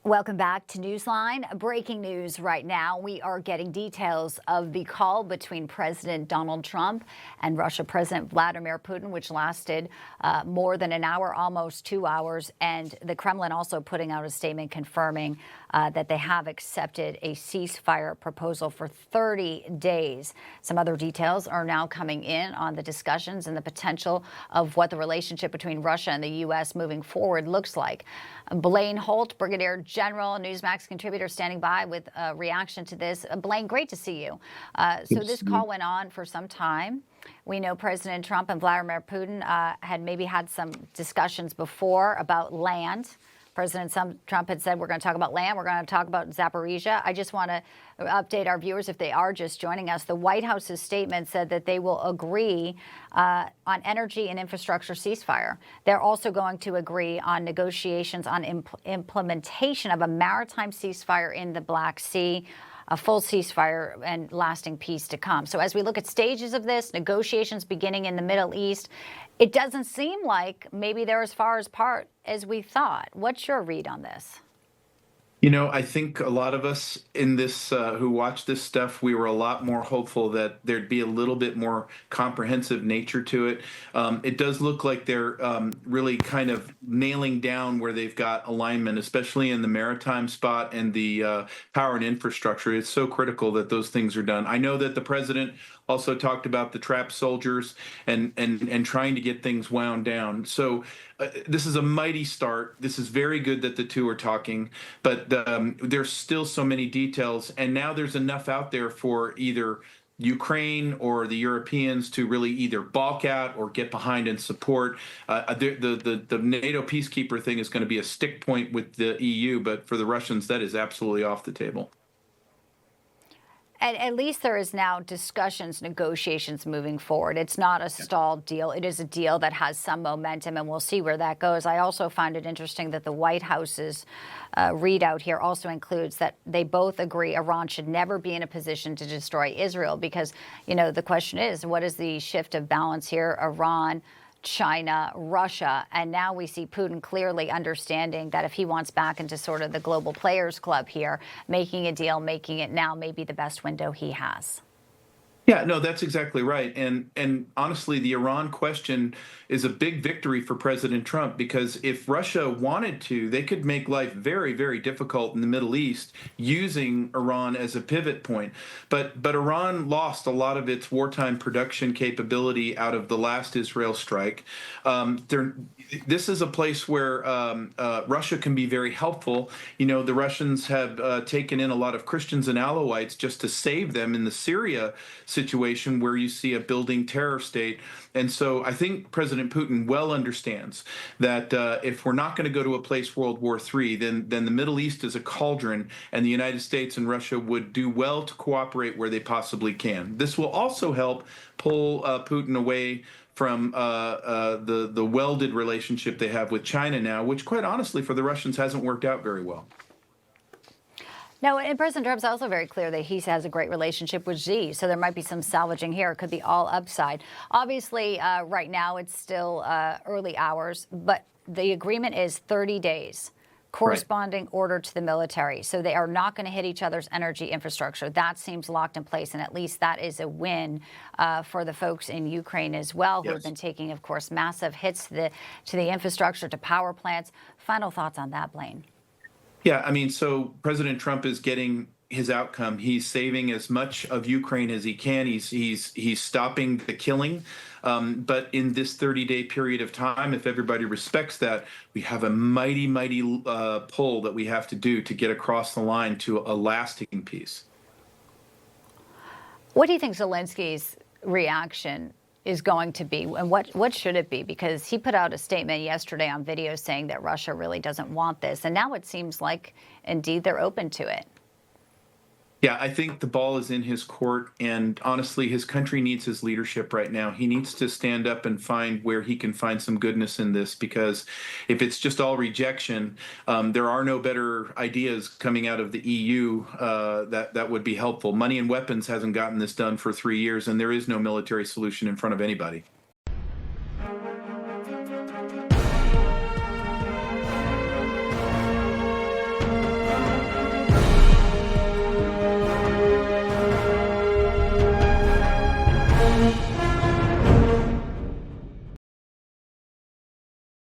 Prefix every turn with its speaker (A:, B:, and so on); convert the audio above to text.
A: Welcome back to Newsline. Breaking news right now. We are getting details of the call between President Donald Trump and Russia President Vladimir Putin, which lasted more than an hour, almost 2 hours. And the Kremlin also putting out a statement confirming that they have accepted a ceasefire proposal for 30 days. Some other details are now coming in on the discussions and the potential of what the relationship between Russia and the U.S. moving forward looks like. Blaine Holt, Brigadier General, Newsmax contributor, standing by with a reaction to this. Blaine, great to see you. So this call went on for some time. We know President Trump and Vladimir Putin had maybe had some discussions before about land. President Trump had said, we're going to talk about land. We're going to talk about Zaporizhia. I just want to update our viewers if they are just joining us. The White House's statement said that they will agree on energy and infrastructure ceasefire. They're also going to agree on negotiations on implementation of a maritime ceasefire in the Black Sea, a full ceasefire and lasting peace to come. So as we look at stages of this, negotiations beginning in the Middle East, it doesn't seem like maybe they're as far apart as we thought. What's your read on this?
B: You know, I think a lot of us in this who watch this stuff, we were a lot more hopeful that there'd be a little bit more comprehensive nature to it. It does look like they're really kind of nailing down where they've got alignment, especially in the maritime spot and the power and infrastructure. It's so critical that those things are done. I know that the president also talked about the trapped soldiers and trying to get things wound down. So this is a mighty start. This is very good that the two are talking, but there's still so many details. And now there's enough out there for either Ukraine or the Europeans to really either balk at or get behind and support. The NATO peacekeeper thing is going to be a stick point with the EU, but for the Russians, that is absolutely off the table.
A: And at least there is now discussions, negotiations moving forward. It's not a stalled deal. It is a deal that has some momentum, and we'll see where that goes. I also find it interesting that the White House's readout here also includes that they both agree Iran should never be in a position to destroy Israel because, you know, the question is, what is the shift of balance here? Iran, China, Russia, and now we see Putin clearly understanding that if he wants back into sort of the global players club here, making a deal, making it now may be the best window he has.
B: Yeah, no, that's exactly right. And honestly, the Iran question is a big victory for President Trump because if Russia wanted to, they could make life very, very difficult in the Middle East using Iran as a pivot point. But Iran lost a lot of its wartime production capability out of the last Israel strike. This is a place where Russia can be very helpful. You know, the Russians have taken in a lot of Christians and Alawites just to save them in the Syria situation where you see a building terror state. And so I think President Putin well understands that if we're not going to go to a place World War III, then the Middle East is a cauldron, and the United States and Russia would do well to cooperate where they possibly can. This will also help pull Putin away from the welded relationship they have with China now, which quite honestly for the Russians hasn't worked out very well.
A: No, and President Trump's also very clear that he has a great relationship with Xi, so there might be some salvaging here. It could be all upside. Obviously, right now it's still early hours, but the agreement is 30 days. Corresponding order to the military. So they are not going to hit each other's energy infrastructure. That seems locked in place, and at least that is a win for the folks in Ukraine as well, who have been taking, of course, massive hits to the infrastructure, to power plants. Final thoughts on that, Blaine?
B: Yeah, I mean, so President Trump is getting his outcome. He's saving as much of Ukraine as he can. He's stopping the killing. But in this 30-day period of time, if everybody respects that, we have a mighty, mighty pull that we have to do to get across the line to a lasting peace.
A: What do you think Zelenskyy's reaction is going to be, and what should it be? Because he put out a statement yesterday on video saying that Russia really doesn't want this, and now it seems like indeed they're open to it.
B: Yeah, I think the ball is in his court, and honestly, his country needs his leadership right now. He needs to stand up and find where he can find some goodness in this, because if it's just all rejection, there are no better ideas coming out of the EU that would be helpful. Money and weapons hasn't gotten this done for 3 years, and there is no military solution in front of anybody.